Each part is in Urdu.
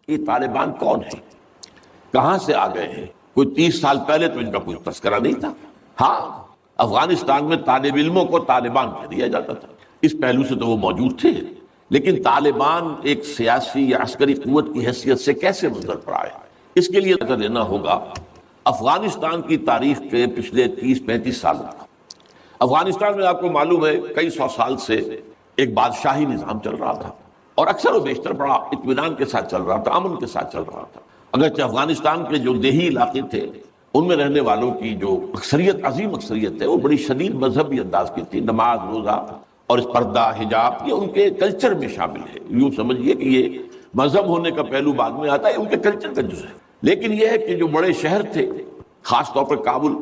یہ طالبان کون ہیں، کہاں سے آ گئے ہیں؟ کوئی 30 سال پہلے تو ان کا کوئی تذکرہ نہیں تھا۔ ہاں، افغانستان میں طالب علموں کو طالبان کہہ دیا جاتا تھا، اس پہلو سے تو وہ موجود تھے، لیکن طالبان ایک سیاسی یا عسکری قوت کی حیثیت سے کیسے منظر پر آئے، اس کے لیے نظر دینا ہوگا افغانستان کی تاریخ کے پچھلے 30-35 سالوں کا۔ افغانستان میں آپ کو معلوم ہے کئی سو سال سے ایک بادشاہی نظام چل رہا تھا، اور اکثر و بیشتر بڑا اطمینان کے ساتھ چل رہا تھا، امن کے ساتھ چل رہا تھا۔ اگرچہ افغانستان کے جو دیہی علاقے تھے ان میں رہنے والوں کی جو اکثریت، عظیم اکثریت ہے، وہ بڑی شدید مذہبی انداز کی تھی، نماز روزہ اور اس پردہ حجاب یہ ان کے کلچر میں شامل ہے۔ یوں سمجھیے کہ یہ مذہب ہونے کا پہلو بعد میں آتا ہے، ان کے کلچر کا جز ہے۔ لیکن یہ ہے کہ جو بڑے شہر تھے، خاص طور پر کابل،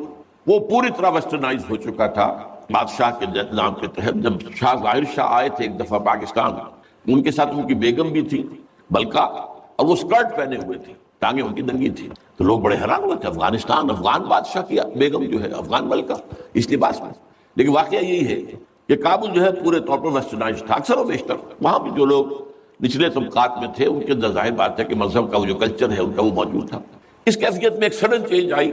وہ پوری طرح ویسٹرنائز ہو چکا تھا بادشاہ کے نظام کے تحت۔ جب شاہ ظاہر شاہ آئے تھے ایک دفعہ پاکستان، ان کے ساتھ ان کی بیگم بھی تھی بلکہ، اور وہ اسکرٹ پہنے ہوئے تھے، ٹانگیں ان کی ننگی تھی، تو لوگ بڑے حیران ہوئے تھے، افغانستان، افغان بادشاہ کی بیگم جو ہے افغان ملکہ اس لباس میں۔ لیکن واقعہ یہی ہے کہ کابل جو ہے پورے طور پر ویسٹرنائز تھا، اکثر و بیشتر وہاں بھی جو لوگ نچلے طبقات میں تھے ان کے اندر ظاہر بات ہے کہ مذہب کا وہ جو کلچر ہے ان کا وہ موجود تھا۔ اس کیفیت میں ایک سڈن چینج آئی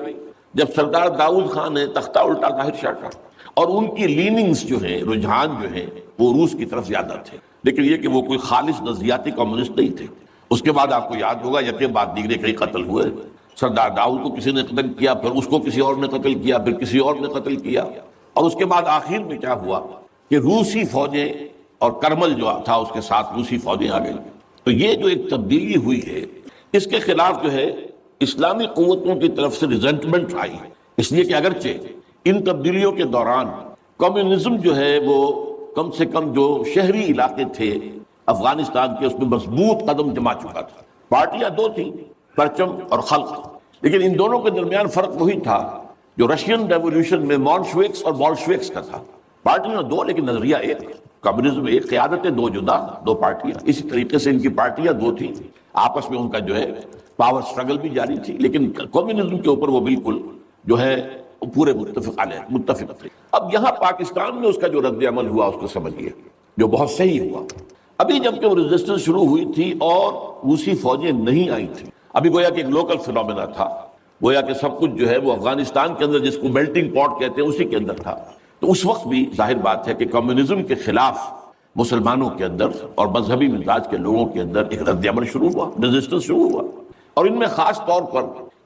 جب سردار داؤد خان نے تختہ الٹا ظاہر شاہ کا، اور ان کی لیننگز جو ہیں، رجحان جو ہیں، وہ روس کی طرف زیادہ تھے، لیکن یہ کہ وہ کوئی خالص نظریاتی کمیونسٹ نہیں تھے۔ اس کے بعد آپ کو یاد ہوگا یکے بعد دیگرے کئی قتل ہوئے، سردار داؤد کو کسی نے قتل کیا، پھر اس کو کسی اور نے قتل کیا، پھر کسی اور نے قتل کیا، اور اس کے بعد آخر میں کیا ہوا کہ روسی فوجیں اور کرمل جو تھا اس کے ساتھ روسی فوجیں آ گئی۔ تو یہ جو ایک تبدیلی ہوئی ہے، اس کے خلاف جو ہے اسلامی قوتوں کی طرف سے ریزنٹمنٹ آئی، اس لیے کہ اگرچہ ان تبدیلیوں کے دوران کمیونزم جو ہے وہ کم سے کم جو شہری علاقے تھے افغانستان کے، اس میں مضبوط قدم جما چکا تھا۔ پارٹیاں دو تھیں، پرچم اور خلق، لیکن ان دونوں کے درمیان فرق وہی تھا جو رشین ریولوشن میں مونشوکس اور بولشوکس کا تھا۔ پارٹیاں دو لیکن نظریہ ایک، کمیونزم ایک، قیادتیں دو جدا، دو پارٹیاں۔ اسی طریقے سے ان کی پارٹیاں دو تھیں، آپس میں ان کا جو ہے پاور سٹرگل بھی جاری تھی، لیکن کمیونزم کے اوپر وہ بالکل جو ہے پورے متفق تھے۔ اب یہاں پاکستان میں اس کا جو رد عمل ہوا اس کو سمجھیے، جو بہت صحیح ہوا۔ ابھی جب کہ وہ ریزسٹنس شروع ہوئی تھی اور روسی فوجیں نہیں آئی تھیں، ابھی گویا کہ ایک لوکل فینومینا تھا، گویا کہ سب کچھ جو ہے وہ افغانستان کے اندر، جس کو میلٹنگ پاٹ کہتے ہیں، اسی کے اندر تھا۔ تو اس وقت بھی ظاہر بات ہے کہ کمیونزم کے خلاف مسلمانوں کے اندر اور مذہبی مزاج کے لوگوں کے اندر ایک رد عمل شروع ہوا، ریزسٹنس شروع ہوا، اور ان میں خاص طور پر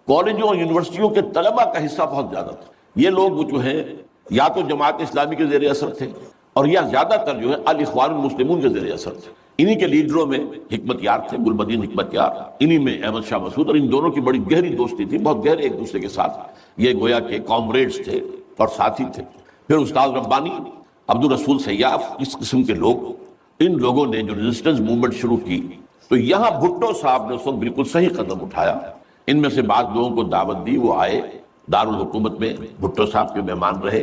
کالجوں اور یونیورسٹیوں کے طلبہ کا حصہ بہت زیادہ تھا۔ یہ لوگ جو ہیں یا تو جماعت اسلامی کے زیر اثر تھے، اور یا زیادہ تر جو ہے الاخوان المسلمون کے زیر اثر تھے۔ انہی کے لیڈروں میں حکمت یار تھے، گلبدین حکمت یار، انہی میں احمد شاہ مسعود، اور ان دونوں کی بڑی گہری دوستی تھی، بہت گہرے ایک دوسرے کے ساتھ یہ گویا کہ کامریڈز تھے اور ساتھی تھے۔ پھر استاد ربانی، عبد الرسول سیاف، اس قسم کے لوگ، ان لوگوں نے جو ریزسٹنس موومنٹ شروع کی، تو یہاں بھٹو صاحب نے اس وقت بالکل صحیح قدم اٹھایا۔ ان میں سے بعض لوگوں کو دعوت دی، وہ آئے دارالحکومت میں، بھٹو صاحب کے مہمان رہے،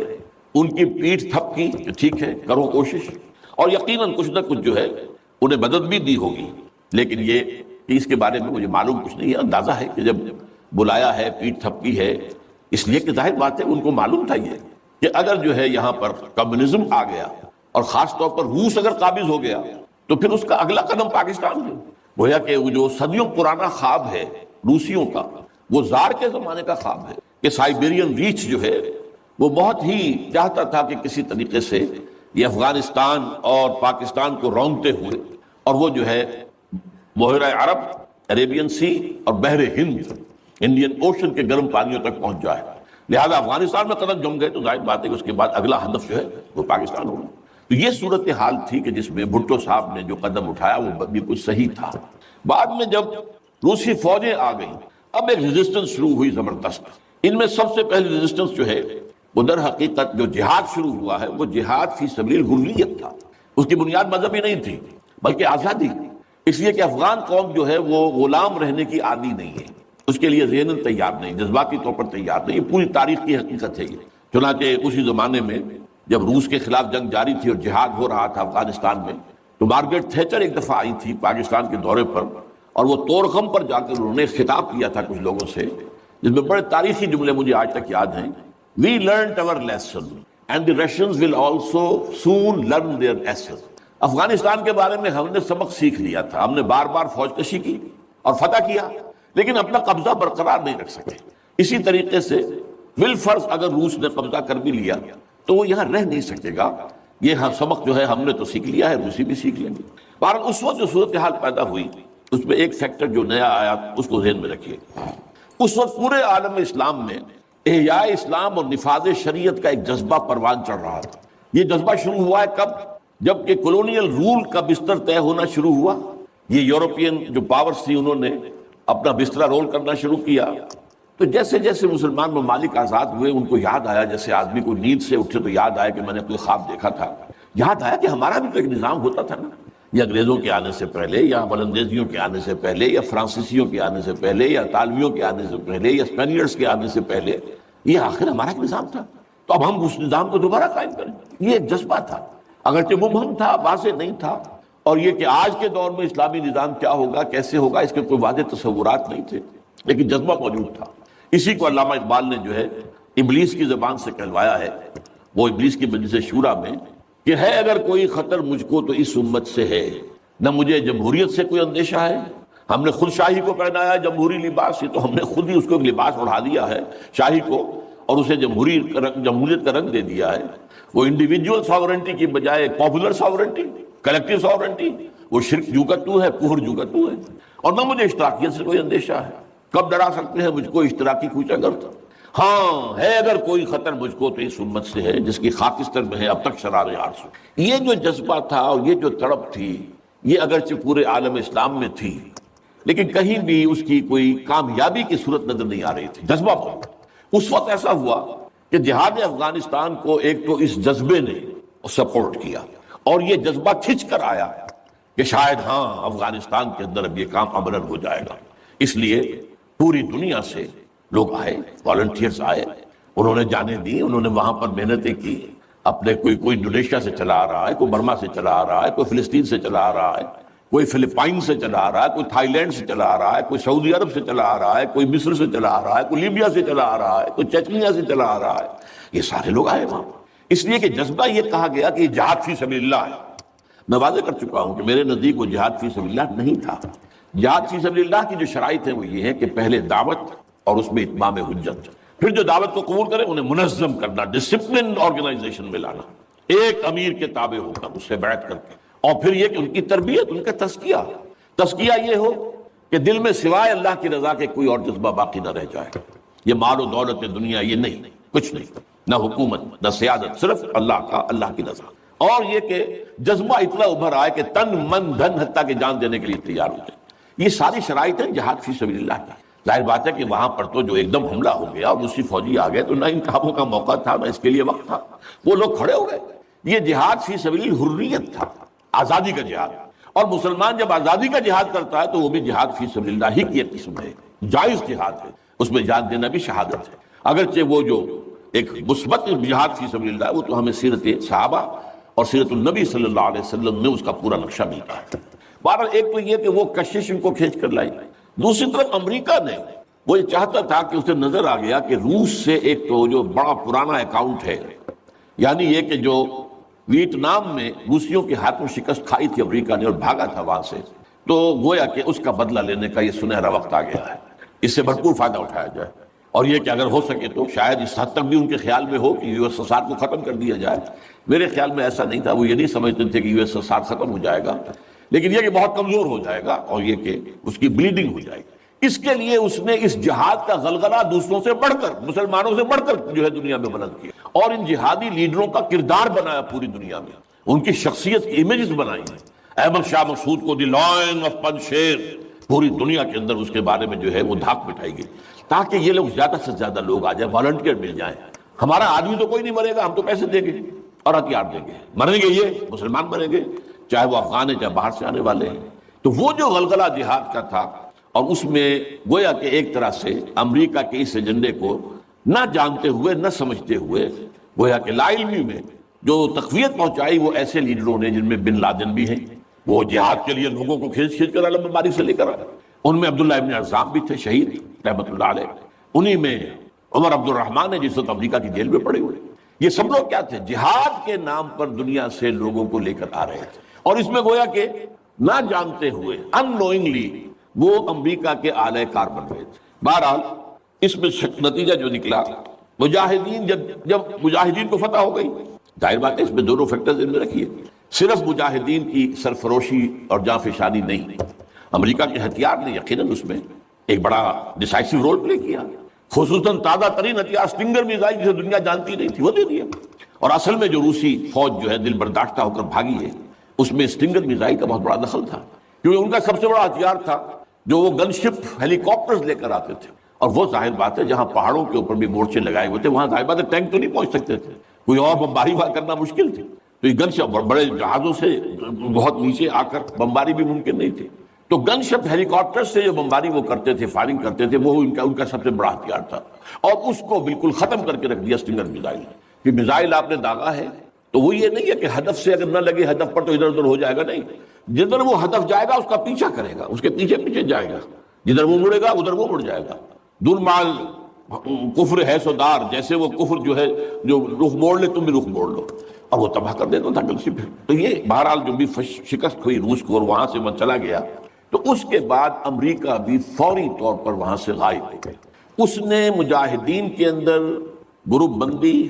ان کی پیٹھ تھپ کی کہ ٹھیک ہے کرو کوشش، اور یقیناً کچھ نہ کچھ جو ہے انہیں مدد بھی دی ہوگی، لیکن یہ کہ اس کے بارے میں مجھے معلوم کچھ نہیں ہے۔ اندازہ ہے کہ جب بلایا ہے، پیٹھ تھپ کی ہے، اس لیے کہ ظاہر بات ہے ان کو معلوم تھا یہ کہ اگر جو ہے یہاں پر کمیونزم آ گیا اور خاص طور پر روس اگر قابض ہو گیا تو پھر اس کا اگلا قدم پاکستان ہے۔ گویا کہ وہ جو صدیوں پرانا خواب ہے روسیوں کا، وہ زار کے زمانے کا خواب ہے کہ سائبیرین ریچ جو ہے وہ بہت ہی چاہتا تھا کہ کسی طریقے سے یہ افغانستان اور پاکستان کو رونگتے ہوئے، اور وہ جو ہے بحیرہ عرب، عربین سی اور بحر ہند، انڈین اوشن کے گرم پانیوں تک پہنچ جائے۔ لہذا افغانستان میں قدم جم گئے تو ظاہر بات ہے کہ اس کے بعد اگلا ہدف جو ہے وہ پاکستان ہوگا۔ تو یہ صورتحال تھی کہ جس میں بھٹو صاحب نے جو قدم اٹھایا وہ بالکل صحیح تھا۔ بعد میں جب روسی فوجیں آ گئیں، اب ایک ریزسٹنس شروع ہوئی زبردست۔ ان میں سب سے پہلی ریزسٹنس جو ہے وہ در حقیقت جو جہاد شروع ہوا ہے وہ جہاد فی سبیل الحریت تھا۔ اس کی بنیاد مذہبی نہیں تھی بلکہ آزادی، اس لیے کہ افغان قوم جو ہے وہ غلام رہنے کی عادی نہیں ہے، اس کے لیے ذہناً تیار نہیں، جذباتی طور پر تیار نہیں، یہ پوری تاریخ کی حقیقت ہے یہ۔ چنانچہ اسی زمانے میں جب روس کے خلاف جنگ جاری تھی اور جہاد ہو رہا تھا افغانستان میں، تو مارگریٹ تھیچر ایک دفعہ آئی تھی پاکستان کے دورے پر، اور وہ طورخم پر جا کر انہوں نے خطاب کیا تھا کچھ لوگوں سے، جس میں بڑے تاریخی جملے مجھے آج تک یاد ہیں۔ We learned our lesson and the Russians will also soon learn their lesson۔ Afghanistan کے بارے میں ہم نے سبق سیکھ لیا تھا، ہم نے بار بار فوج کشی کی، اور فتح کیا، لیکن اپنا قبضہ برقرار نہیں رکھ سکے۔ اسی طریقے سے بالفرض اگر روس نے قبضہ کر بھی لیا تو وہ یہاں رہ نہیں سکے گا۔ یہ سبق جو ہے ہم نے تو سیکھ لیا ہے، روسی بھی سیکھ لیں گے۔ بہرحال اس وقت جو صورتحال پیدا ہوئی اس میں ایک فیکٹر جو نیا آیا اس کو ذہن میں رکھیے۔ اس وقت پورے عالم اسلام میں احیاء اسلام اور نفاذ شریعت کا ایک جذبہ پروان چڑھ رہا تھا۔ یہ جذبہ شروع ہوا ہے کب؟ جب کہ کولونیل رول کا بستر طے ہونا شروع ہوا، یہ یورپین جو پاورز تھی انہوں نے اپنا بستر رول کرنا شروع کیا، تو جیسے جیسے مسلمان ممالک آزاد ہوئے ان کو یاد آیا، جیسے آدمی کو نیند سے اٹھے تو یاد آیا کہ میں نے کوئی خواب دیکھا تھا، یاد آیا کہ ہمارا بھی تو ایک نظام ہوتا تھا نا، یا انگریزوں کے آنے سے پہلے، یا بلندیزیوں کے آنے سے پہلے، یا فرانسیسیوں کے آنے سے پہلے، یا اطالویوں کے آنے سے پہلے، یا اسپینیئرز کے آنے سے پہلے، یہ آخر ہمارا ایک نظام تھا، تو اب ہم اس نظام کو دوبارہ قائم کریں۔ یہ ایک جذبہ تھا، اگرچہ مبہم تھا، واضح نہیں تھا، اور یہ کہ آج کے دور میں اسلامی نظام کیا ہوگا، کیسے ہوگا، اس کے کوئی واضح تصورات نہیں تھے، لیکن جذبہ موجود تھا۔ اسی کو علامہ اقبال نے جو ہے ابلیس کی زبان سے کہلوایا ہے، وہ ابلیس کی مجلس شورا میں، کہ ہے اگر کوئی خطر مجھ کو تو اس امت سے ہے، نہ مجھے جمہوریت سے کوئی اندیشہ ہے، ہم نے خود شاہی کو پہنایا جمہوری لباس، یہ تو ہم نے خود ہی اس کو ایک لباس اڑا دیا ہے شاہی کو، اور اسے جمہوریت کا رنگ دے دیا ہے۔ وہ انڈیویجول ساورنٹی کی بجائے پاپولر ساورنٹی، کلیکٹیو ساورنٹی، وہ شرک جو کا تو ہے، کفر جو کا تو ہے، اور نہ مجھے اشتراکیت سے کوئی اندیشہ ہے۔ کب ڈرا سکتے ہیں مجھ کو اشتراکی کوچہ گرد؟ ہاں ہے اگر کوئی خطر مجھ کو تو اس امت سے ہے جس کی خاکستر میں ہے اب تک شرار عرش۔ یہ جو جذبہ تھا اور یہ جو تڑپ تھی، یہ اگرچہ پورے عالم اسلام میں تھی، لیکن کہیں بھی اس کی کوئی کامیابی کی صورت نظر نہیں آ رہی تھی۔ جذبہ بہت اس وقت ایسا ہوا کہ جہاد افغانستان کو ایک تو اس جذبے نے سپورٹ کیا، اور یہ جذبہ کھنچ کر آیا کہ شاید ہاں افغانستان کے اندر اب یہ کام عملاً ہو جائے گا۔ اس لیے پوری دنیا سے لوگ آئے، والنٹیئرز آئے، انہوں نے جانیں دی، انہوں نے وہاں پر محنتیں کی، اپنے کوئی انڈونیشیا سے چلا آ رہا ہے، کوئی برما سے چلا آ رہا ہے، کوئی فلسطین سے چلا آ رہا ہے، کوئی فلپائن سے چلا آ رہا ہے، کوئی تھائی لینڈ سے چلا آ رہا ہے، کوئی سعودی عرب سے چلا آ رہا ہے، کوئی مصر سے چلا آ رہا ہے، کوئی لیبیا سے چلا آ رہا ہے، کوئی چچنیا سے چلا آ رہا ہے، یہ سارے لوگ آئے وہاں، اس لیے کہ جذبہ یہ کہا گیا کہ یہ جہاد فی سبیل اللہ ہے۔ میں واضح کر چکا ہوں کہ میرے نزدیک وہ جہاد فی سبیل اللہ نہیں تھا۔ جہاد فی سبیل اللہ کی جو شرائط ہیں وہ یہ ہے کہ پہلے دعوت اور اس میں اتمام حجت، پھر جو دعوت کو قبول کرے انہیں منظم کرنا، ڈسپلن آرگنائزیشن میں لانا، ایک امیر کے تابع ہو کر اس سے بیعت کر کے، اور پھر یہ کہ ان کی تربیت، ان کا تزکیہ یہ ہو کہ دل میں سوائے اللہ کی رضا کے کوئی اور جذبہ باقی نہ رہ جائے۔ یہ مال و دولت دنیا یہ نہیں، کچھ نہیں، نہ حکومت نہ سیادت، صرف اللہ کا، اللہ کی رضا، اور یہ کہ جذبہ اتنا ابھر آئے کہ تن من دھن حتیٰ کہ جان دینے کے لیے تیار ہو جائے۔ یہ ساری شرائط ہیں جہاد فی سبیل اللہ کی۔ ظاہر بات ہے کہ وہاں پر تو جو ایک دم حملہ ہو گیا اور دوسری فوجی آ گئے تو نہ ان کاموں کا موقع تھا نہ اس کے لیے وقت تھا، وہ لوگ کھڑے ہو گئے۔ یہ جہاد فی سبیل الحریت تھا، آزادی کا جہاد، اور مسلمان جب آزادی کا جہاد کرتا ہے تو وہ بھی جہاد فی سبیل اللہ ہی کی ایک قسم ہے، جائز جہاد ہے، اس میں جان دینا بھی شہادت ہے، اگرچہ وہ جو ایک مثبت جہاد فی سبیل اللہ وہ تو ہمیں سیرت صحابہ اور سیرت النبی صلی اللہ علیہ وسلم میں اس کا پورا نقشہ ملتا ہے۔ بہرحال ایک تو یہ کہ وہ کشش ان کو کھینچ کر لائی، دوسری طرف امریکہ نے وہ یہ چاہتا تھا کہ اسے نظر آ گیا کہ روس سے ایک تو جو بڑا پرانا اکاؤنٹ ہے، یعنی یہ کہ جو ویتنام میں روسیوں کے ہاتھوں شکست کھائی تھی امریکہ نے اور بھاگا تھا وہاں سے، تو گویا کہ اس کا بدلہ لینے کا یہ سنہرا وقت آ گیا ہے، اس سے بھرپور فائدہ اٹھایا جائے، اور یہ کہ اگر ہو سکے تو شاید اس حد تک بھی ان کے خیال میں ہو کہ یو ایس ایس آر کو ختم کر دیا جائے۔ میرے خیال میں ایسا نہیں تھا، وہ یہ نہیں سمجھتے تھے کہ یو ایس ایس آر ختم ہو جائے گا، لیکن یہ کہ بہت کمزور ہو جائے گا اور یہ کہ اس کی بلیڈنگ ہو جائے گی۔ اس کے لیے اس نے اس جہاد کا غلغلہ دوسروں سے بڑھ کر، مسلمانوں سے بڑھ کر جو ہے دنیا میں بلند کیا، اور ان جہادی لیڈروں کا کردار بنایا پوری دنیا میں، ان کی شخصیت کی امیجز بنائی ہیں۔ احمد شاہ مسعود کو دی لائن آف پنشیر، پوری دنیا کے اندر اس کے بارے میں جو ہے وہ دھاک بٹھائی گئی، تاکہ یہ لوگ زیادہ سے زیادہ لوگ آ جائیں، والنٹیئر مل جائیں۔ ہمارا آدمی تو کوئی نہیں مرے گا، ہم تو پیسے دیں گے اور ہتھیار دیں گے، مریں گے یہ مسلمان مریں گے، چاہے وہ افغان ہیں چاہے باہر سے آنے والے ہیں۔ تو وہ جو غلغلہ جہاد کا تھا، اور اس میں گویا کہ ایک طرح سے امریکہ کے اس ایجنڈے کو نہ جانتے ہوئے نہ سمجھتے ہوئے گویا کہ لا علمی میں جو تقویت پہنچائی وہ ایسے لیڈروں نے جن میں بن لادن بھی ہیں، وہ جہاد کے لیے لوگوں کو کھینچ کھینچ کر علم باری سے لے کر آئے، ان میں عبداللہ ابن عزام بھی تھے شہید رحمۃ اللہ علیہ، انہی میں عمر عبد الرحمن ہے جس وقت امریکہ کی جیل میں پڑے ہوئے۔ یہ سب لوگ کیا تھے؟ جہاد کے نام پر دنیا سے لوگوں کو لے کر آ رہے تھے، اور اس میں گویا کہ نہ جانتے ہوئے ان نوئنگلی وہ امریکہ کے اعلی کار بن گئے تھے۔ بہرحال اس میں نتیجہ جو نکلا، مجاہدین جب مجاہدین کو فتح ہو گئی، ظاہر بات ہے اس میں دونوں فیکٹرز ان میں رکھیے، صرف مجاہدین کی سرفروشی اور جاں فشانی نہیں، امریکہ کے ہتھیار نے یقیناً اس میں ایک بڑا ڈیسائسو رول پلے کیا، خصوصاً تازہ ترین ہتھیار اسٹنگر میزائل جسے دنیا جانتی نہیں تھی وہ دے دیا۔ اور اصل میں جو روسی فوج جو ہے دل برداشتہ ہو کر بھاگی ہے، اس میں اسٹنگر میزائل کا بہت بڑا دخل تھا، کیونکہ ان کا سب سے بڑا ہتھیار تھا جو وہ گن شپ ہیلی کاپٹرز لے کر آتے تھے، اور وہ ظاہر بات ہے جہاں پہاڑوں کے اوپر بھی مورچے لگائے ہوئے تھے وہاں ظاہر بات ہے ٹینک تو نہیں پہنچ سکتے تھے، کوئی اور بمباری کرنا مشکل تھی، تو یہ گن شپ بڑے جہازوں سے بہت نیچے آ کر بمباری بھی ممکن نہیں تھی، تو گن شپ ہیلی کاپٹر سے جو بمباری وہ کرتے تھے، فائرنگ کرتے تھے، وہ ان کا سب سے بڑا ہتھیار تھا، اور اس کو بالکل ختم کر کے رکھ دیا اسٹنگر میزائل۔ کہ میزائل آپ نے داغا ہے تو وہ یہ نہیں ہے کہ ہدف سے اگر نہ لگے ہدف پر تو ادھر ادھر ہو جائے گا، نہیں، جدھر وہ ہدف جائے گا اس کا پیچھا کرے گا، اس کے پیچھے پیچھے جائے گا، جدھر وہ مڑے گا ادھر وہ مڑ جائے گا۔ دلمال کفر ہے سودار، جیسے وہ کفر جو ہے جو رخ موڑ لے تم بھی رخ موڑ لو، اور وہ تباہ کر دیتا تھا گلسی پھر۔ تو یہ بہرحال جو بھی شکست ہوئی روس کو اور وہاں سے وہ چلا گیا، تو اس کے بعد امریکہ بھی فوری طور پر وہاں سے غائب ہو گیا۔ اس نے مجاہدین کے اندر گروپ بندی،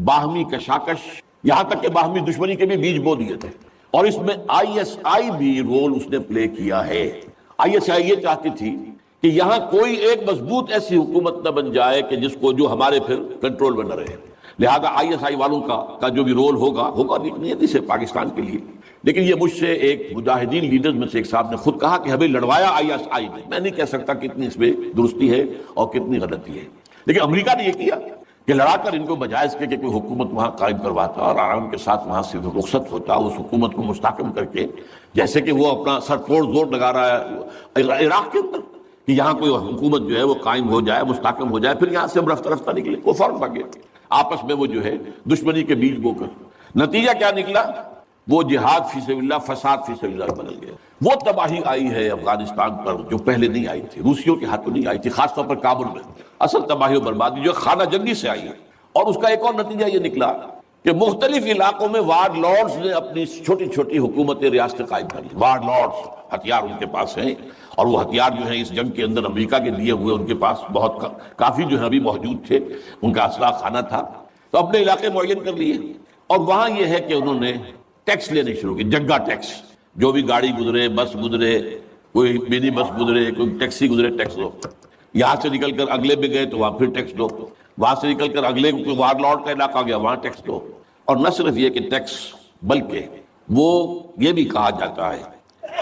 باہمی کشاکش، یہاں تک کہ باہمی دشمنی کے بھی بیج بو دیے تھے، اور اس میں آئی ایس آئی بھی رول اس نے پلے کیا ہے۔ آئی ایس آئی یہ چاہتی تھی کہ یہاں کوئی ایک مضبوط ایسی حکومت نہ بن جائے کہ جو ہمارے پھر کنٹرول میں نہ رہے، لہذا آئی ایس آئی والوں کا جو بھی رول ہوگا نہیں سے پاکستان کے لیے، لیکن یہ مجھ سے ایک مجاہدین لیڈرز میں سے ایک صاحب نے خود کہا کہ ہمیں لڑوایا آئی ایس آئی نے۔ میں نہیں کہہ سکتا کتنی اس میں درستی ہے اور کتنی غلطی ہے، لیکن امریکہ نے یہ کیا کہ لڑا کر ان کو بجائے اس کے کہ کوئی حکومت وہاں قائم کرواتا اور آرام کے ساتھ وہاں سے رخصت ہوتا، اس حکومت کو مستحکم کر کے، جیسے کہ وہ اپنا سر توڑ زور لگا رہا ہے عراق کے اندر کہ یہاں کوئی حکومت جو ہے وہ قائم ہو جائے، مستحکم ہو جائے، پھر یہاں سے ہم رفتہ رفتہ نکلے، وہ فوراً بھاگے آپس میں وہ جو ہے دشمنی کے بیج بو کر۔ نتیجہ کیا نکلا؟ وہ جہاد فی سبیل اللہ، فساد فی سبیل اللہ بدل گیا۔ وہ تباہی آئی ہے افغانستان پر جو پہلے نہیں آئی تھی، روسیوں کے ہاتھوں نہیں آئی تھی، خاص طور پر کابل میں اصل تباہی و بربادی جو خانہ جنگی سے آئی ہے۔ اور اس کا ایک اور نتیجہ یہ نکلا کہ مختلف علاقوں میں وارڈ لارڈز نے اپنی چھوٹی چھوٹی حکومتیں، ریاستیں قائم کر لی۔ وارڈ لارڈز ہتھیار ان کے پاس ہیں، اور وہ ہتھیار جو ہیں اس جنگ کے اندر امریکہ کے دیے ہوئے ان کے پاس بہت کافی جو ہے ابھی موجود تھے، ان کا اسلحہ خانہ تھا، تو اپنے علاقے معین کر لیے۔ اور وہاں یہ ہے کہ انہوں نے ٹیکس لینے شروع کی، جگہ ٹیکس، جو بھی گاڑی گزرے، بس گزرے، کوئی منی بس گزرے، کوئی ٹیکسی گزرے، ٹیکس دو۔ یہاں سے نکل کر اگلے میں گئے تو وہاں پھر ٹیکس دو، وہاں سے نکل کر اگلے وارڈ لارڈ کا علاقہ گیا وہاں ٹیکس دو۔ اور نہ صرف یہ کہ ٹیکس، بلکہ وہ یہ بھی کہا جاتا ہے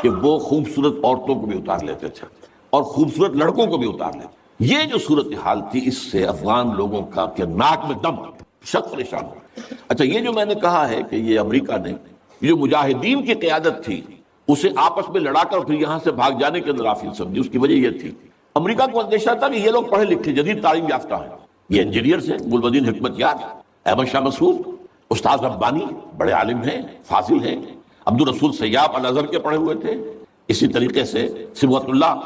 کہ وہ خوبصورت عورتوں کو بھی اتار لیتے تھے اور خوبصورت لڑکوں کو بھی اتار لیتے۔ یہ جو صورتحال تھی، اس سے افغان لوگوں کا کہ ناک میں دم آ گیا، شک پریشان ہو۔ اچھا، یہ جو میں نے کہا ہے کہ یہ امریکہ نے جو مجاہدین کی قیادت تھی اسے آپس میں لڑا کر پھر یہاں سے بھاگ جانے کے اندر غافل سمجھی، اس کی وجہ یہ تھی امریکہ کو اندیشہ تھا کہ یہ لوگ پڑھے لکھے، جدید تعلیم یافتہ ہیں، یہ انجینئرز ہیں، گلبدین حکمت یار، احمد شاہ مسعود، استاد ربانی، بڑے عالم ہیں، فاضل ہیں، عبد الرسول سیاب الازہر کے پڑھے ہوئے تھے، اسی طریقے سے صبغت اللہ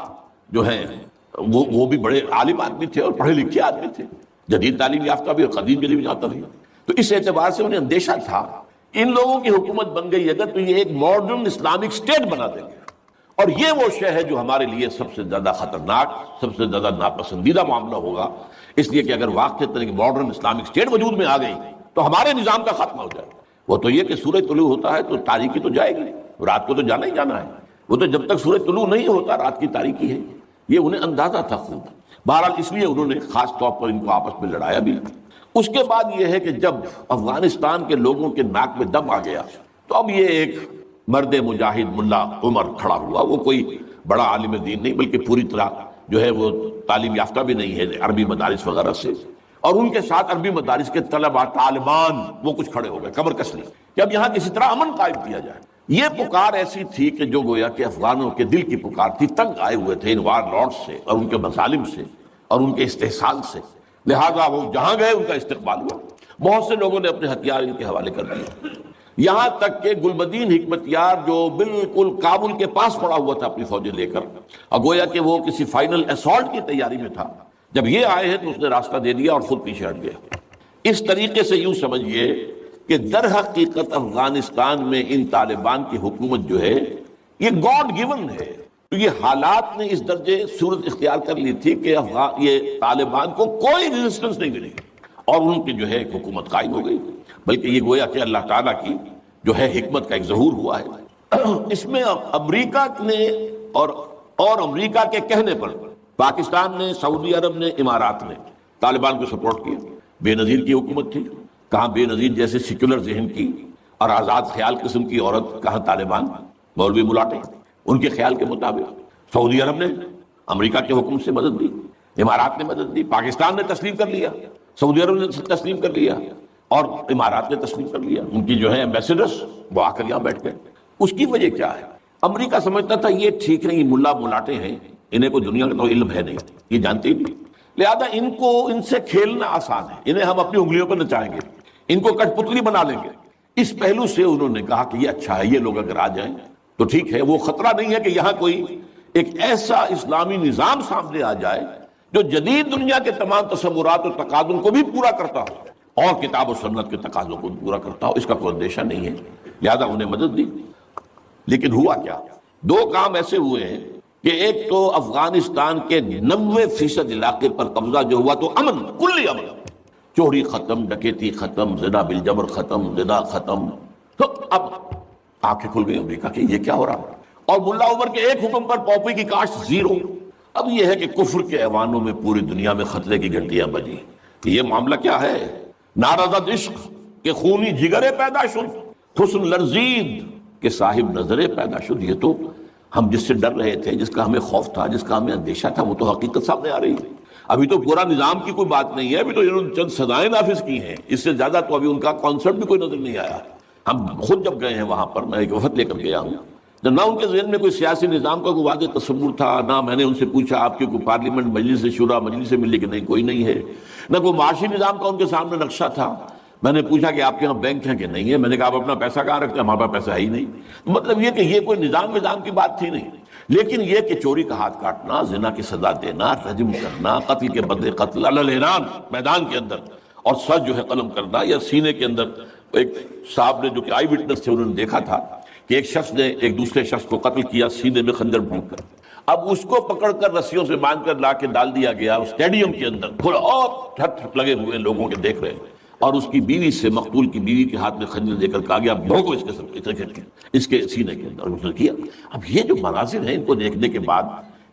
جو ہیں وہ بھی بڑے عالم آدمی تھے اور پڑھے لکھے آدمی تھے، جدید تعلیم یافتہ بھی اور قدیم علم یافتہ بھی۔ تو اس اعتبار سے انہیں اندیشہ تھا ان لوگوں کی حکومت بن گئی اگر تو یہ ایک ماڈرن اسلامک اسٹیٹ بنا دیں گے، اور یہ وہ شے ہے جو ہمارے لیے سب سے زیادہ خطرناک، سب سے زیادہ ناپسندیدہ معاملہ ہوگا، اس لیے کہ اگر واقعی طرح کی ماڈرن اسلامک اسٹیٹ وجود میں آ گئی تو ہمارے نظام کا خاتمہ ہو جائے گا۔ وہ تو یہ کہ سورج طلوع ہوتا ہے تو تاریکی تو جائے گی، رات کو تو جانا ہی جانا ہے، وہ تو جب تک سورج طلوع نہیں ہوتا رات کی تاریکی ہے، یہ انہیں اندازہ تھا خوب۔ بہرحال اس لیے انہوں نے خاص طور پر ان کو آپس میں لڑایا بھی۔ اس کے بعد یہ ہے کہ جب افغانستان کے لوگوں کے ناک میں دم آ گیا تو اب یہ ایک مرد مجاہد ملا عمر کھڑا ہوا، وہ کوئی بڑا عالم دین نہیں بلکہ پوری طرح جو ہے وہ تعلیم یافتہ بھی نہیں ہے عربی مدارس وغیرہ سے، اور ان کے ساتھ عربی مدارس کے طلباء طالبان وہ کچھ کھڑے ہو گئے کمر کس لیے کہ اب یہاں کسی طرح امن قائم کیا جائے۔ یہ پکار ایسی تھی کہ جو گویا کہ افغانوں کے دل کی پکار تھی، تنگ آئے ہوئے تھے ان وار لارڈ سے اور ان کے مظالم سے اور ان کے استحصال سے، لہذا وہ جہاں گئے ان کا استقبال ہوا، بہت سے لوگوں نے اپنے ہتھیار ان کے حوالے کر دیے، یہاں تک کہ گلبدین حکمت یار جو بالکل کابل کے پاس پڑا ہوا تھا اپنی فوجیں لے کر، اور گویا کہ وہ کسی فائنل اسالٹ کی تیاری میں تھا، جب یہ آئے ہیں تو اس نے راستہ دے دیا اور خود پیچھے ہٹ گیا۔ اس طریقے سے یوں سمجھیے کہ در حقیقت افغانستان میں ان طالبان کی حکومت جو ہے یہ گاڈ گیون ہے، تو یہ حالات نے اس درجے صورت اختیار کر لی تھی کہ یہ طالبان کو کوئی ریزسٹنس نہیں ملی اور ان کی جو ہے ایک حکومت قائم ہو گئی، بلکہ یہ گویا کہ اللہ تعالیٰ کی جو ہے حکمت کا ایک ظہور ہوا ہے۔ اس میں امریکہ نے اور امریکہ کے کہنے پر پاکستان نے، سعودی عرب نے، امارات نے طالبان کو سپورٹ کیا۔ بے نظیر کی حکومت تھی، کہاں بے نظیر جیسے سیکولر ذہن کی اور آزاد خیال قسم کی عورت، کہاں طالبان مولوی ملاٹے ان کے خیال کے مطابق۔ سعودی عرب نے امریکہ کے حکم سے مدد دی، امارات نے مدد دی، پاکستان نے تسلیم کر لیا، سعودی عرب نے تسلیم کر لیا اور امارات نے تسلیم کر لیا۔ ان کی جو ہے ایمبیسڈرز وہ آ کر یہاں بیٹھ گئے۔ اس کی وجہ کیا ہے؟ امریکہ سمجھتا تھا یہ ٹھیک ہے، یہ ملا ملاٹے ہیں، انہیں کوئی دنیا کا تو علم ہے نہیں، یہ جانتے ہی نہیں، لہذا ان سے کھیلنا آسان ہے، انہیں ہم اپنی انگلیوں پر نچائیں گے، ان کو کٹ پتلی بنا لیں گے۔ اس پہلو سے انہوں نے کہا کہ یہ اچھا ہے، یہ لوگ اگر آ جائیں تو ٹھیک ہے، وہ خطرہ نہیں ہے کہ یہاں کوئی ایک ایسا اسلامی نظام سامنے آ جائے جو جدید دنیا کے تمام تصورات اور تقاضوں کو بھی پورا کرتا ہو اور کتاب و سنت کے تقاضوں کو بھی پورا کرتا ہو۔ اس کا کوئی اندیشہ نہیں ہے، لہذا انہیں مدد دی۔ لیکن ہوا کیا؟ دو کام ایسے ہوئے ہیں کہ ایک تو افغانستان کے 90% علاقے پر قبضہ جو ہوا تو امن، کلی امن، چوری ختم، ڈکیتی ختم، زنا بالجبر ختم، زنا ختم۔ تو اب آنکھیں کھل گئی امریکہ کی، یہ کیا ہو رہا ہے؟ اور ملا عمر کے ایک حکم پر پاپی کی کاشت زیرو۔ اب یہ ہے کہ کفر کے ایوانوں میں پوری دنیا میں خطرے کی گھنٹیاں بجی۔ یہ معاملہ کیا ہے؟ نارضت عشق کے خونی جگرے پیدا شد، حسن لرزید کے صاحب نظرے پیدا شد۔ یہ تو ہم جس سے ڈر رہے تھے، جس کا ہمیں خوف تھا، جس کا ہمیں اندیشہ تھا، وہ تو حقیقت سامنے آ رہی ہے۔ ابھی تو پورا نظام کی کوئی بات نہیں ہے، ابھی تو انہوں نے چند سزائیں نافذ کی ہیں، اس سے زیادہ تو ابھی ان کا کانسیپٹ بھی کوئی نظر نہیں آیا۔ ہم خود جب گئے ہیں وہاں پر، میں ایک وفد لے کر گیا ہوں، نہ ان کے ذہن میں کوئی سیاسی نظام کا کوئی واضح تصور تھا، نہ میں نے ان سے پوچھا آپ کی کوئی پارلیمنٹ مجلس شورا مجلس سے ملی کہ نہیں کوئی نہیں ہے، نہ کوئی معاشی نظام کا ان کے سامنے نقشہ تھا۔ میں نے پوچھا کہ آپ کے یہاں بینک ہیں کہ نہیں ہے، میں نے کہا آپ اپنا پیسہ کہاں رکھتے ہیں؟ ہمارے پاس پیسہ ہے ہی نہیں۔ مطلب یہ کہ یہ کوئی نظام کی بات تھی نہیں، لیکن یہ کہ چوری کا ہاتھ کاٹنا، زنا کی سزا دینا، رجم کرنا، قتل کے بدلے قتل علی الاعلان میدان کے اندر، اور سر جو ہے قلم کرنا یا سینے کے اندر۔ ایک صاحب نے جو کہ آئی وٹنس تھے، انہوں نے دیکھا تھا کہ ایک شخص نے ایک دوسرے شخص کو قتل کیا سینے میں خنجر بھونک کر، اب اس کو پکڑ کر رسیوں سے باندھ کر لا کے ڈال دیا گیا اسٹیڈیم کے اندر، کھلا اور ٹھٹ لگے ہوئے لوگوں کے دیکھ رہے ہیں، اور اس کی بیوی سے، مقتول کی بیوی کے ہاتھ میں خنجر دے کر کہا گیا بھونکو اس کے سینے کے اندر، اس نے کیا۔ اب یہ جو مناظر ہیں، ان کو دیکھنے کے بعد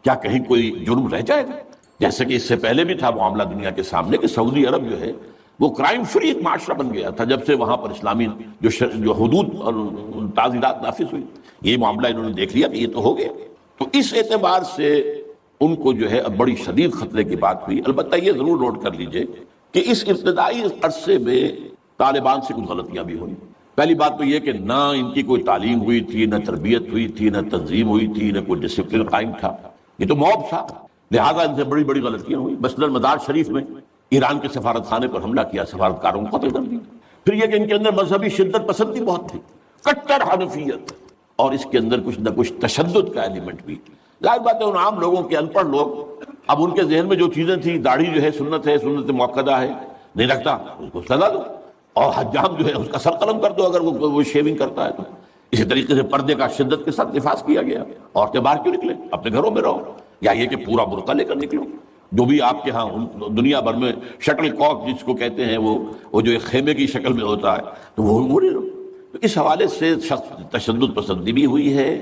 کیا کہیں کوئی جرم رہ جائے گا؟ جیسے کہ اس سے پہلے بھی تھا معاملہ دنیا کے سامنے کہ سعودی عرب جو ہے وہ کرائم فری ایک معاشرہ بن گیا تھا جب سے وہاں پر اسلامی جو حدود اور تعزیرات نافذ ہوئی۔ یہ معاملہ انہوں نے دیکھ لیا کہ یہ تو ہو گیا، تو اس اعتبار سے ان کو جو ہے اب بڑی شدید خطرے کی بات ہوئی۔ البتہ یہ ضرور نوٹ کر لیجئے کہ اس ابتدائی عرصے میں طالبان سے کچھ غلطیاں بھی ہوئی۔ پہلی بات تو یہ کہ نہ ان کی کوئی تعلیم ہوئی تھی، نہ تربیت ہوئی تھی، نہ تنظیم ہوئی تھی، نہ کوئی ڈسپلن قائم تھا، یہ تو موب تھا، لہذا ان سے بڑی بڑی غلطیاں ہوئی۔ مثلاً مدار شریف میں ایران کے سفارت خانے پر حملہ کیا، سفارتکاروں کو قتل کر دیا۔ پھر یہ کہ ان کے اندر مذہبی شدت پسندی بہت تھی، کٹر حنفیت، اور اس کے اندر کچھ نہ کچھ تشدد کا ایلیمنٹ بھی۔ ظاہر بات ہے ان عام لوگوں کے ان پڑھ لوگ، اب ان کے ذہن میں جو چیزیں تھیں، داڑھی جو ہے سنت موقدہ ہے، نہیں رکھتا اس کو سزا دو، اور حجام جو ہے اس کا سر قلم کر دو اگر وہ شیونگ کرتا ہے تو۔ اسی طریقے سے پردے کا شدت کے ساتھ نفاذ کیا گیا، عورتیں باہر کیوں نکلیں، اپنے گھروں میں رہو، یا یہ کہ پورا برقع لے کر نکلو، جو بھی آپ کے ہاں دنیا بھر میں شٹل کاک جس کو کہتے ہیں، وہ جو ایک خیمے کی شکل میں ہوتا ہے، تو وہ نہیں رہو۔ تو اس حوالے سے تشدد پسندی بھی ہوئی ہے،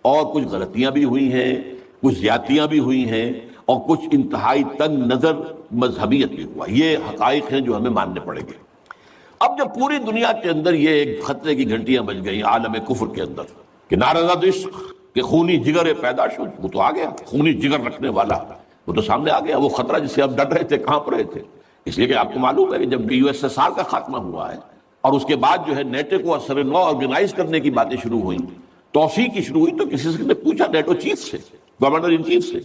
اور کچھ غلطیاں بھی ہوئی ہیں، کچھ زیادتیاں بھی ہوئی ہیں، اور کچھ انتہائی تنگ نظر مذہبیت بھی ہوا۔ یہ حقائق ہیں جو ہمیں ماننے پڑیں گے۔ اب جب پوری دنیا کے اندر یہ ایک خطرے کی گھنٹیاں بج گئیں عالم کفر کے اندر کہ نارضت عشق کہ خونی جگر پیدا شد، وہ تو آ گیا، خونی جگر رکھنے والا وہ تو سامنے آ گیا، وہ خطرہ جس سے آپ ڈر رہے تھے کہاں پر رہے تھے۔ اس لیے کہ آپ کو معلوم ہے کہ جب USSR کا خاتمہ ہوا ہے اور اس کے بعد جو ہے نیٹو کو اثر نو آرگنائز کرنے کی باتیں شروع ہوئیں، توسیع کی شروع ہوئی، تو کسی سے نے پوچھا نیٹو چیف سے، گورنر ان چیف سے،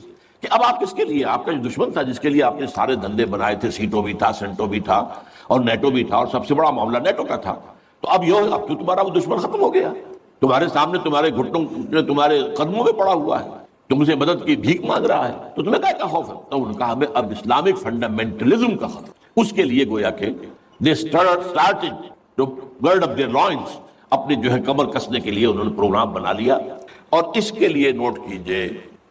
کہ اب آپ کس کے لیے، آپ کا جو دشمن تھا جس کے لیے آپ نے سارے دھندے بنائے تھے، سیٹو بھی تھا، سینٹو بھی تھا، اور نیٹو بھی تھا، اور سب سے بڑا معاملہ نیٹو کا تھا، تو اب تو تمہارا وہ دشمن ختم ہو گیا، تمہارے سامنے تمہارے گھٹنوں میں تمہارے قدموں میں پڑا ہوا ہے، تم سے مدد کی بھیک مانگ رہا ہے، تو تمہیں کیا خوف ہے؟ تو انہوں نے کہا ہمیں اب اسلامک فنڈامنٹلزم کا خطرہ، اس کے لیے گویا کہ they started to gird up their loins، اپنے جو ہے کمر کسنے کے لیے انہوں نے پروگرام بنا لیا۔ اور اس کے لیے نوٹ کیجئے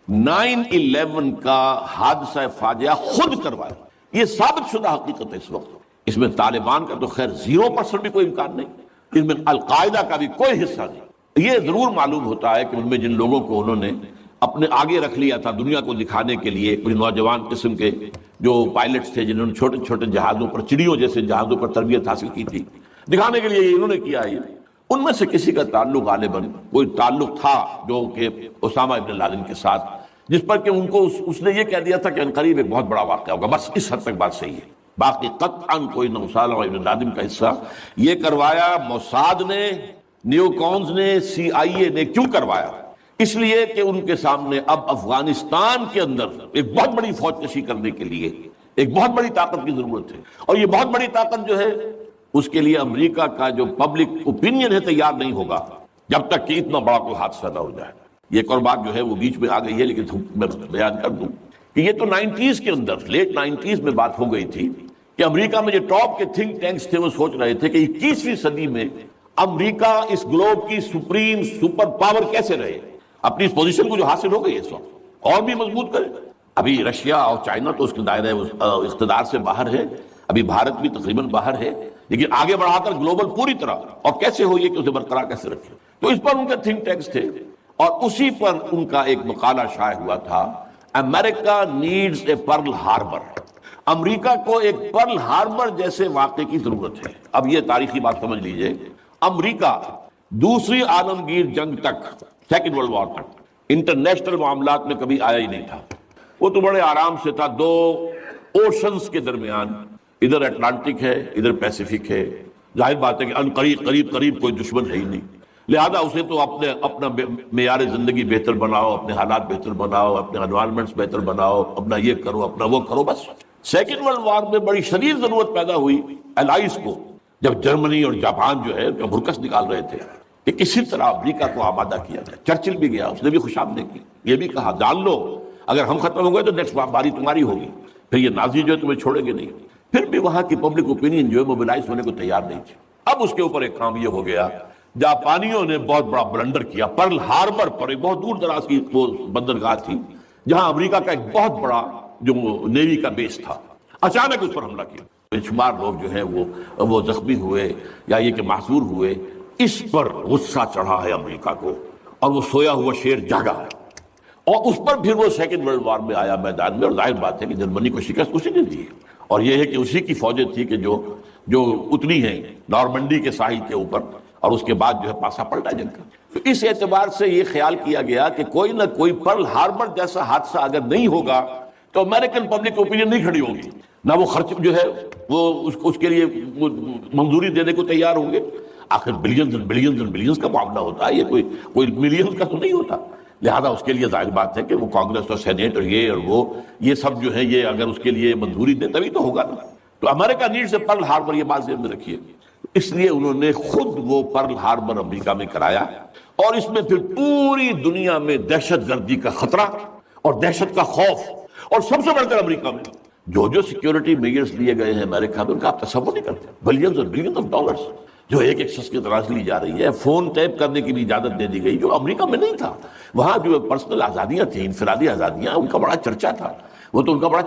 9/11 کا حادثہ فاجعہ خود کروایا. یہ ثابت شدہ حقیقت ہے اس وقت. اس میں طالبان کا تو خیر 0% بھی کوئی امکان نہیں, اس میں القاعدہ کا بھی کوئی حصہ نہیں. یہ ضرور معلوم ہوتا ہے کہ ان میں جن لوگوں کو انہوں نے اپنے آگے رکھ لیا تھا دنیا کو دکھانے کے لیے, کچھ نوجوان قسم کے جو پائلٹس تھے جنہوں نے چھوٹے چھوٹے جہازوں پر, چڑیوں جیسے جہازوں پر تربیت حاصل کی تھی, دکھانے کے لیے انہوں نے کیا ہے. ان میں سے کسی کا تعلق غالباً کوئی تعلق تھا جو کہ اسامہ ابن لادن کے ساتھ, جس پر کہ ان کو اس نے یہ کہہ دیا تھا کہ عنقریب ایک بہت بڑا واقعہ ہوگا. بس اس حد تک بات صحیح ہے. باقی قطعاً کوئی نہ اسامہ ابن لادن کا حصہ. یہ کروایا موساد نے, نیو کونز نے, CIA نے. کیوں کروایا؟ اس لیے کہ ان کے سامنے اب افغانستان کے اندر ایک بہت بڑی فوج کشی کرنے کے لیے ایک بہت بڑی طاقت کی ضرورت ہے, اور یہ بہت بڑی طاقت جو ہے اس کے لیے امریکہ کا جو پبلک اوپینین ہے تیار نہیں ہوگا جب تک کہ اتنا بڑا کوئی حادثہ نہ ہو جائے. یہ ایک اور بات جو ہے وہ بیچ میں آ گئی ہے, لیکن میں بیان کر دوں کہ یہ تو 90s کے اندر, لیٹ 90s میں بات ہو گئی تھی کہ امریکہ میں جو ٹاپ کے تھنک ٹینکس تھے وہ سوچ رہے تھے کہ 21ویں صدی میں امریکہ اس گلوب کی سپریم سپر پاور کیسے رہے, اپنی اس پوزیشن کو جو حاصل ہو گئی ہے اس وقت اور بھی مضبوط کرے. ابھی رشیا اور چائنا تو اس کے دائرے اقتدار سے باہر ہے, ابھی بھارت بھی تقریباً باہر ہے, لیکن آگے بڑھا کر گلوبل پوری طرح, اور کیسے ہو یہ کہ اسے برقرار کیسے رکھے. تو اس پر ان کے تھنک ٹینکس تھے, اور اسی پر ان کا ایک مقالہ شائع ہوا تھا, امریکہ نیڈز اے پرل ہاربر. امریکہ کو ایک پرل ہاربر جیسے واقعے کی ضرورت ہے. اب یہ تاریخی بات سمجھ لیجئے, امریکہ دوسری عالمگیر جنگ تک, سیکنڈ ورلڈ وار تک, انٹرنیشنل معاملات میں کبھی آیا ہی نہیں تھا. وہ تو بڑے آرام سے تھا, دو اوشنز کے درمیان, ادھر اٹلانٹک ہے ادھر پیسیفک ہے. ظاہر بات ہے کہ قریب کوئی دشمن ہے ہی نہیں, لہذا اسے تو اپنا معیار زندگی بہتر بناؤ, اپنے حالات بہتر بناؤ, اپنے انوائرمنٹس بہتر بناؤ, اپنا یہ کرو اپنا وہ کرو, بس. سیکنڈ ورلڈ وار میں بڑی شدید ضرورت پیدا ہوئی الائز کو, جب جرمنی اور جاپان جو ہے کا بھرکس نکال رہے تھے کہ کسی طرح امریکہ کو آمادہ کیا جائے. چرچل بھی گیا, اس نے بھی خوشامدید کی, یہ بھی کہا جان لو اگر ہم ختم ہو گئے تو نیکسٹ باری تمہاری ہوگی, پھر یہ نازی جو ہے تمہیں چھوڑیں گے نہیں. پھر بھی وہاں کی پبلک اوپینین جو ہے موبلائز ہونے کو تیار نہیں تھی. اب اس کے اوپر ایک کام یہ ہو گیا, جاپانیوں نے بہت بڑا بلنڈر کیا. پرل ہاربر پر ایک بہت دور دراز کی وہ بندرگاہ تھی جہاں امریکہ کا ایک بہت بڑا جو نیوی کا بیس تھا, اچانک اس پر حملہ کیا. بے شمار لوگ جو ہیں وہ زخمی ہوئے یا یہ کہ معذور ہوئے. اس پر غصہ چڑھا ہے امریکہ کو, اور وہ سویا ہوا شیر جاگا ہے, اور اس پر پھر وہ سیکنڈ ورلڈ وار میں آیا میدان میں. اور ظاہر بات ہے کہ جرمنی کو شکست اسی نے دی, اور یہ ہے کہ اسی کی فوجیں تھی کہ جو اتنی ہیں نارمنڈی کے ساحل کے اوپر, اور اس کے بعد جو ہے پاسا پلٹا جنگ کا. تو اس اعتبار سے یہ خیال کیا گیا کہ کوئی نہ کوئی پرل ہاربر جیسا حادثہ اگر نہیں ہوگا تو امریکن پبلک اوپینین نہیں کھڑی ہوگی, نہ وہ خرچ جو ہے وہ اس کے لیے منظوری دینے کو تیار ہوں گے. آخر بلینز اینڈ بلینز کا معاملہ ہوتا ہے, یہ کوئی ملینز کا تو نہیں ہوتا. لہذا اس کے لیے ظاہر بات ہے کہ وہ کانگریس اور سینیٹ اور یہ سب جو ہے یہ اگر اس کے لیے منظوری دے تبھی تو ہوگا نا. تو امریکہ نیڈ سے پرل ہاربر, یہ بات ذہن میں رکھیے. اس لیے انہوں نے خود وہ پرل ہاربر امریکہ میں کرایا, اور اس میں پھر پوری دنیا میں دہشت گردی کا خطرہ اور دہشت کا خوف, اور سب سے بڑھ کر امریکہ میں جو سیکیورٹی میجرز لیے گئے ہیں امریکہ میں, ان کا آپ تصور نہیں کرتے. بلینز اور بلینز آف ڈالرز جو ایک شخص کی تلاش لی جا رہی ہے. فون ٹیپ کرنے کی بھی اجازت دے دی گئی جو امریکہ میں نہیں تھا. وہاں جو پرسنل آزادیاں تھیں, انفرادی آزادیاں, ان کا بڑا چرچا تھا, وہ تو ان کا بڑا